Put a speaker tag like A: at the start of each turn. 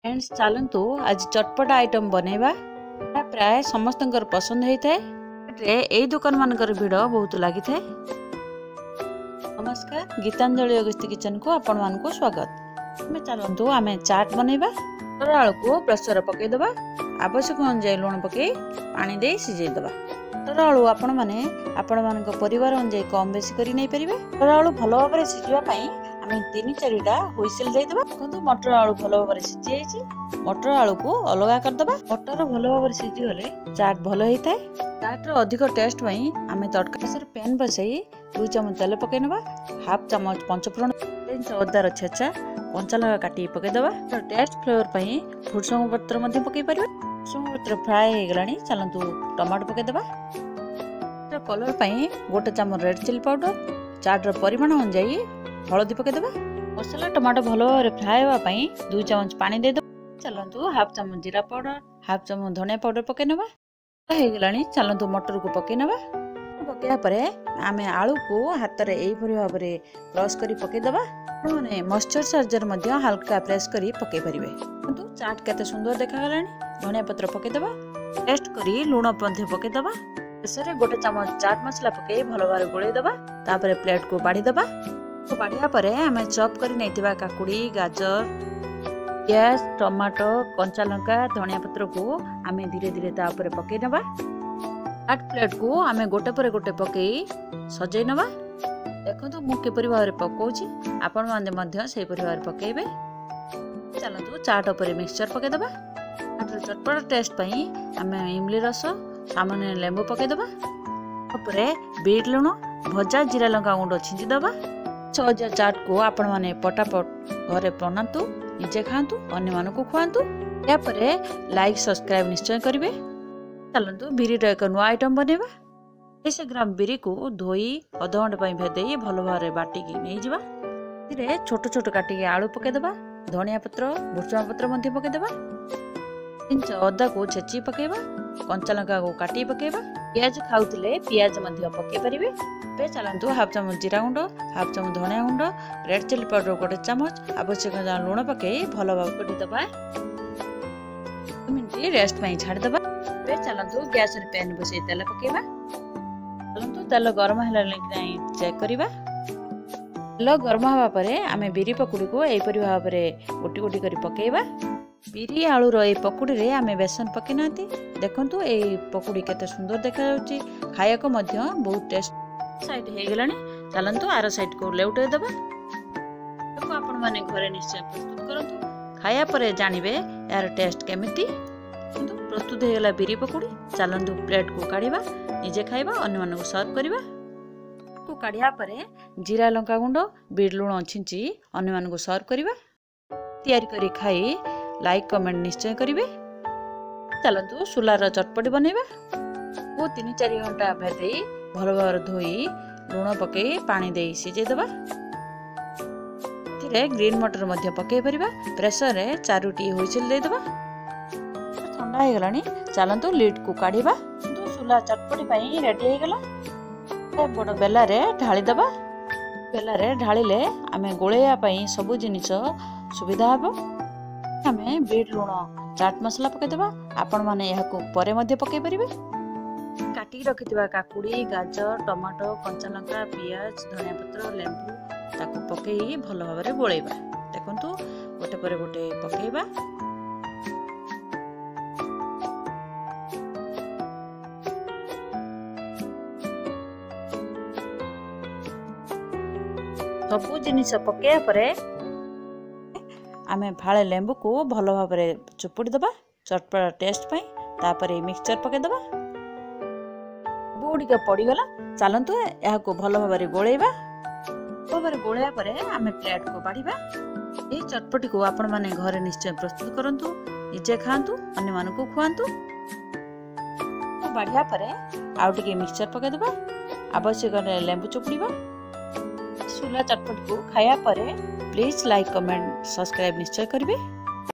A: Friends चलतु आज चटपट आइटम बनैबा प्राय समस्त पसंद होता है। यही दुकान मानकर भिड़ बहुत लगी था। नमस्कार, गीतांजलि अगस्ती किचन को आपण मानक स्वागत। चलतु आम चाट बनैबा। आलू को प्रेसर पकईदबा, आवश्यक अनुसार लुण पकई पानी दे सिझेदबा। मटर आलू आपण माने परिवार अनुसार कम बेसी करी नहीं परिबे। मटर आलू भलो भाबरे सिझिबा पई आमे 3-4टा हुइसेल देदबा। देखो मटर आलू भलो भाबरे सिझि जाइछि। मटर आलू को अलगा कर दबा। मटर भलो भाबरे सिझि गले चाट भलो हेइताय। चाट रो अधिक टेस्ट पई आमे तड़का सर पैन बसई 2 चम्मच तेल पकई नबा। हाफ चम्मच पंचफोरन, 3 अदार छेचा, कंचा लगा काटी पकई दबा। टेस्ट फ्लेवर पई भुसंग पत्र मध्ये पकई परिबे। भुसंग पत्र फ्राई हे गलानी। चलंतु टमाटो पकई दबा। कलर पई 1 चम्मच रेड चिली पाउडर, चाट रो परिमाण अनुसार हळदी पकई दबा। मसला टमाटो भलो भाबरे फ्राई होवा पई 2 चम्मच पानी दे दबा। चलंतु हाफ चम्मच जीरा पाउडर, हाफ चम्मच धनिया पाउडर पकई नबा। हे गलानी। चलंतु मटर को पकई नबा। पकैया परे आमे आलू को हाथ रे एई परि भाबरे क्रश करी पकई दबा। माने मॉइस्चराइजर मध्ये हल्का प्रेस करी पकई परिबे। किंतु चाट केते सुंदर देखा गलानी। धनिया पत्र पकई दबा। टेस्ट करी लूण मध्ये पकई दबा। शेषे 1 चम्मच चाट मसला पकई भलो भाबरे गोळै दबा। तापरे प्लेट को बाडी दबा। तो बाडिया परे आमे चॉप करी नैतिबा काकुडी, गाजर, प्याज, टमाटो, कंचा लंका, धनिया पत्र को आमे धीरे धीरे ता ऊपर पकई नबा। चाट प्लेट को आमे गोटे पर गोटे पकई सजै नबा। देखंतु मु केपरि भाबरे पकोछि, आपण माने मध्य सेहि परि भाबरे पकेबे। चलंतु चाट ऊपर मिक्सचर पकई दबा। चाट चटपटा टेस्ट पई आमे इमली रस, सामान्य लेंबू पकई दबा। ऊपरे बीट लूण, भजा जीरा लंका गुंड छिंची दबा। सहज चाट को आपण माने पटापट घरे बनातु, निजे खातु, अन्य मानकु खुआतु। या परे लाइक सब्सक्राइब निश्चय करिवे। चलंतु बिरी रो एक नुआ आइटम बनेबा। 100 ग्राम बिरी को धोई आधा घंटा पई भेदेई भलो भारे बाटी की नै जिबा। तिरे छोट छोट काटी आलू पके दबा। धनिया पत्र, भुसंग पत्र मध्ये पके दबा। 3 अदा को छेची पकेबा। कंचा लंका को काटी पकेबा। प्याज खाउतिले प्याज मध्ये पके परिबे। पे चलंतु हाफ चम्मच जीरा गुंड, हाफ चम्मच धनिया गुंड, रेड चिली पाउडर 1 चम्मच, आवश्यक लूण पकई भलो भाव कटी दबा। 2 मिनिट रेस्ट पई छाड़ दबा। पे चलंतु गैस रे पैन बसई तेल पकेबा। चलंतु तेल गरम होला नै चेक करिबा। तेल गरम हवा परे आमे बिरी पकुड़ी को एई परि भाव रे गोटी गोटी करी पकेबा। बिरी आलू रो ए पकुड़ी रे आमे बेसन पके नांती। देखंतु ए पकुड़ी केते सुंदर देखा जाउची। खाया को मध्य बहुत टेस्ट साइड हे गेलानी। चलंतु आरो साइड को लेउटे दबा। देखो आपण माने घरे निश्चय प्रस्तुत करंतु। खाया परे जानिबे यार टेस्ट केमिति। किंतु प्रस्तुत हे गेला बिरी पकुड़ी। चलंतु प्लेट को काढिबा, निजे खाइबा, अन्य मानकु सर्व करिबा। को काढिया परे जीरा लंका गुंड, बीट लूण छिंची अन्य मानकु सर्व करिबा। तयारी करी खाई लाइक कमेंट निश्चय करिवे। चलंतु सुलार चटपटी बनैबा। को 3-4 घंटा भेदेई भलो भाबरे धोई लूण पकई पानी देई सिझे दबा। तिरे ग्रीन मटर मध्ये पकई परिबा। प्रेसर रे 4टी हुइसेल दे दबा। ठंडा हे गलानी। चलंतु लिड को काढिबा। तो सुला चटपटी पई रेडी हे गला। बड़ बेला रे ढाली दबा। बेला रे ढालिले आमे गोळैया पई सब जिनिस सुविधा हबो। आमे बीट लूण, चाट मसला पकई दबा। आपण माने यहा को परे मध्ये पकई परिबे। काटी रखिथिबा काकुडी, गाजर, टमाटो, कंचा लंका, प्याज, धनिया पत्र, लेंबू ताको पकई भलो भाबरे गोळैबा। देखंतु गोटे परे गोटे पकईबा। सबु जिनिस पकैया परे आमे फाळे लेंबू को भलो भाबरे चुपुड़ी दबा चटपटा टेस्ट पई। तापरे मिक्सचर पके दबा। बुडी के पड़ी गला। चलंतु एहा को भलो भाबरे गोळैबा। भलो भाबरे गोळैया परे आमे प्लेट को बाडीबा। ए चटपटी को आपण माने घरे निश्चय प्रस्तुत करंतु, निजे खांतु, अन्य मानकु खुआंतु। तो बाडिया परे आउटिके मिक्सचर पके दबा। आवश्यक लेंबू चुपुड़ीबा। सुला चटपटी को खाया परे प्लीज लाइक कमेंट सब्सक्राइब निश्चय करिवे।